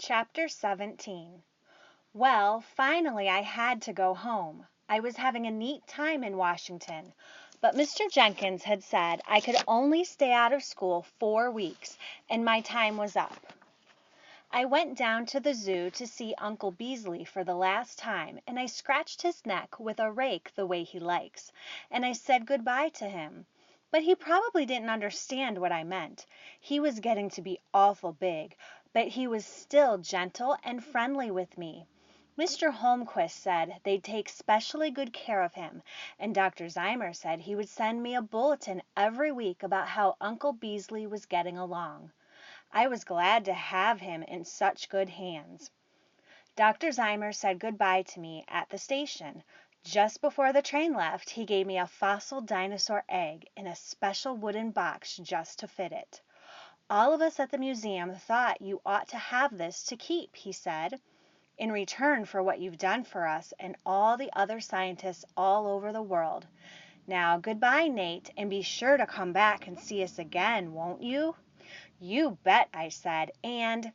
Chapter 17. Well, finally I had to go home. I was having a neat time in Washington, but Mr. Jenkins had said I could only stay out of school 4 weeks, and my time was up. I went down to the zoo to see Uncle Beasley for the last time, and I scratched his neck with a rake the way he likes, and I said good-bye to him. But he probably didn't understand what I meant. He was getting to be awful big, but he was still gentle and friendly with me. Mr. Holmquist said they'd take specially good care of him, and Dr. Zymer said he would send me a bulletin every week about how Uncle Beasley was getting along. I was glad to have him in such good hands. Dr. Zymer said goodbye to me at the station. Just before the train left, he gave me a fossil dinosaur egg in a special wooden box just to fit it. All of us at the museum thought you ought to have this to keep, he said, in return for what you've done for us and all the other scientists all over the world. Now, goodbye, Nate, and be sure to come back and see us again, won't you? You bet, I said, and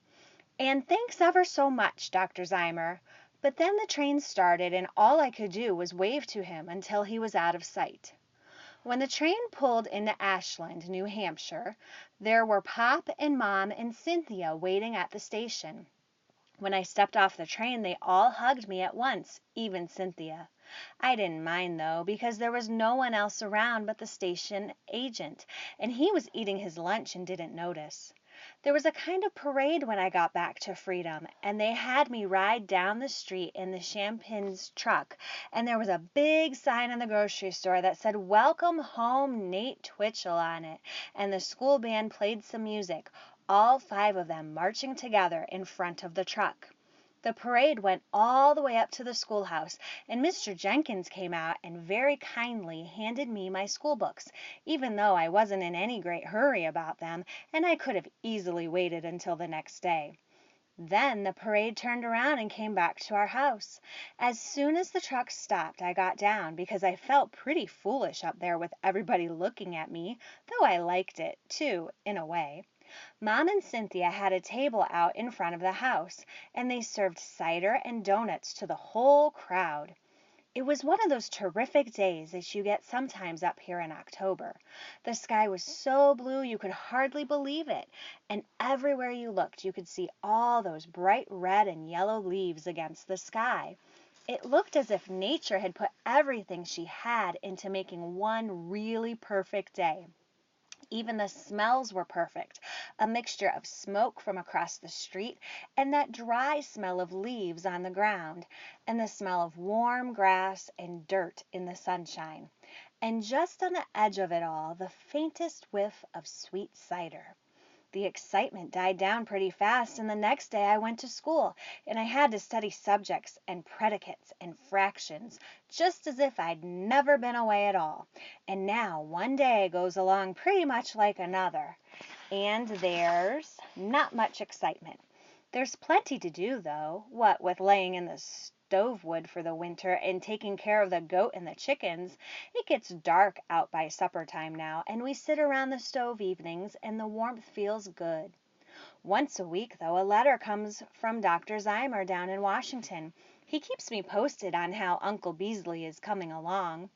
thanks ever so much, Dr. Zymer. But then the train started, and all I could do was wave to him until he was out of sight. When the train pulled into Ashland, New Hampshire, there were Pop and Mom and Cynthia waiting at the station. When I stepped off the train, they all hugged me at once, even Cynthia. I didn't mind, though, because there was no one else around but the station agent, and he was eating his lunch and didn't notice. There was a kind of parade when I got back to Freedom, and they had me ride down the street in the Champins truck, and there was a big sign in the grocery store that said, "Welcome home, Nate Twitchell," on it, and the school band played some music, all 5 of them marching together in front of the truck. The parade went all the way up to the schoolhouse, and Mr. Jenkins came out and very kindly handed me my school books, even though I wasn't in any great hurry about them, and I could have easily waited until the next day. Then the parade turned around and came back to our house. As soon as the truck stopped, I got down because I felt pretty foolish up there with everybody looking at me, though I liked it, too, in a way. Mom and Cynthia had a table out in front of the house, and they served cider and donuts to the whole crowd. It was one of those terrific days that you get sometimes up here in October. The sky was so blue you could hardly believe it, and everywhere you looked you could see all those bright red and yellow leaves against the sky. It looked as if nature had put everything she had into making one really perfect day. Even the smells were perfect, a mixture of smoke from across the street and that dry smell of leaves on the ground, and the smell of warm grass and dirt in the sunshine. And just on the edge of it all, the faintest whiff of sweet cider. The excitement died down pretty fast, and the next day I went to school, and I had to study subjects and predicates and fractions, just as if I'd never been away at all. And now one day goes along pretty much like another, and there's not much excitement. There's plenty to do, though, what with laying in the stove wood for the winter and taking care of the goat and the chickens. It gets dark out by supper time now, and we sit around the stove evenings, and the warmth feels good. Once a week, though, a letter comes from Dr. Zymer down in Washington. He keeps me posted on how Uncle Beasley is coming along.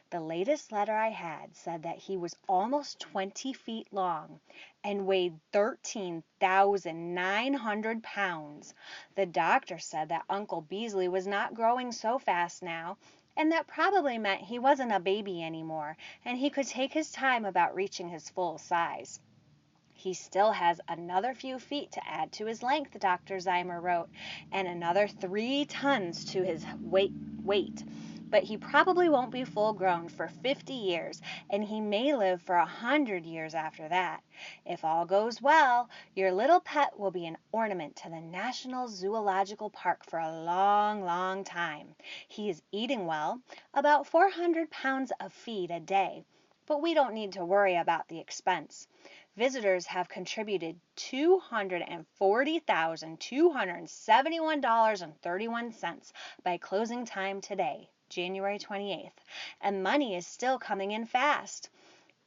The latest letter I had said that he was almost 20 feet long and weighed 13,900 pounds. The doctor said that Uncle Beasley was not growing so fast now, and that probably meant he wasn't a baby anymore, and he could take his time about reaching his full size. He still has another few feet to add to his length, Dr. Zymer wrote, and another 3 tons to his weight. But he probably won't be full grown for 50 years, and he may live for 100 years after that. If all goes well, your little pet will be an ornament to the National Zoological Park for a long, long time. He is eating well, about 400 pounds of feed a day, but we don't need to worry about the expense. Visitors have contributed $240,271.31 by closing time today, January 28th, and money is still coming in fast.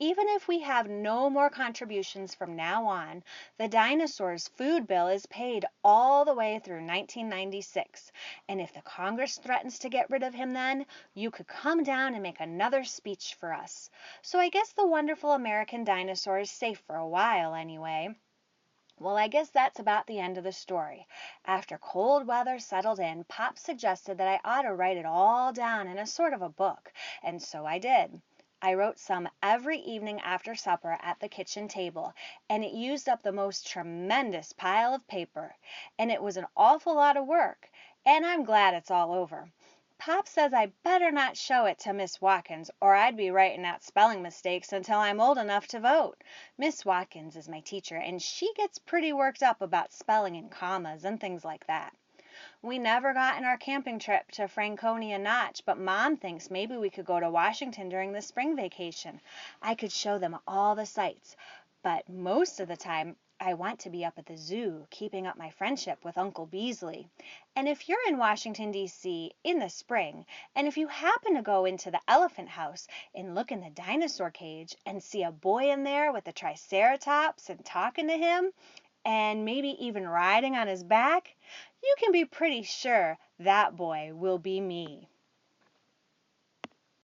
even if we have no more contributions from now on, the dinosaur's food bill is paid all the way through 1996. And if the Congress threatens to get rid of him then, you could come down and make another speech for us. So I guess the wonderful American dinosaur is safe for a while anyway. Well, I guess that's about the end of the story. After cold weather settled in, Pop suggested that I ought to write it all down in a sort of a book, and so I did. I wrote some every evening after supper at the kitchen table, and it used up the most tremendous pile of paper, and it was an awful lot of work, and I'm glad it's all over. Pop says I better not show it to Miss Watkins, or I'd be writing out spelling mistakes until I'm old enough to vote. Miss Watkins is my teacher, and she gets pretty worked up about spelling and commas and things like that. We never got in our camping trip to Franconia Notch, but Mom thinks maybe we could go to Washington during the spring vacation. I could show them all the sights, but most of the time I want to be up at the zoo, keeping up my friendship with Uncle Beasley. And if you're in Washington, D.C. in the spring, and if you happen to go into the elephant house and look in the dinosaur cage and see a boy in there with a triceratops and talking to him, and maybe even riding on his back, you can be pretty sure that boy will be me.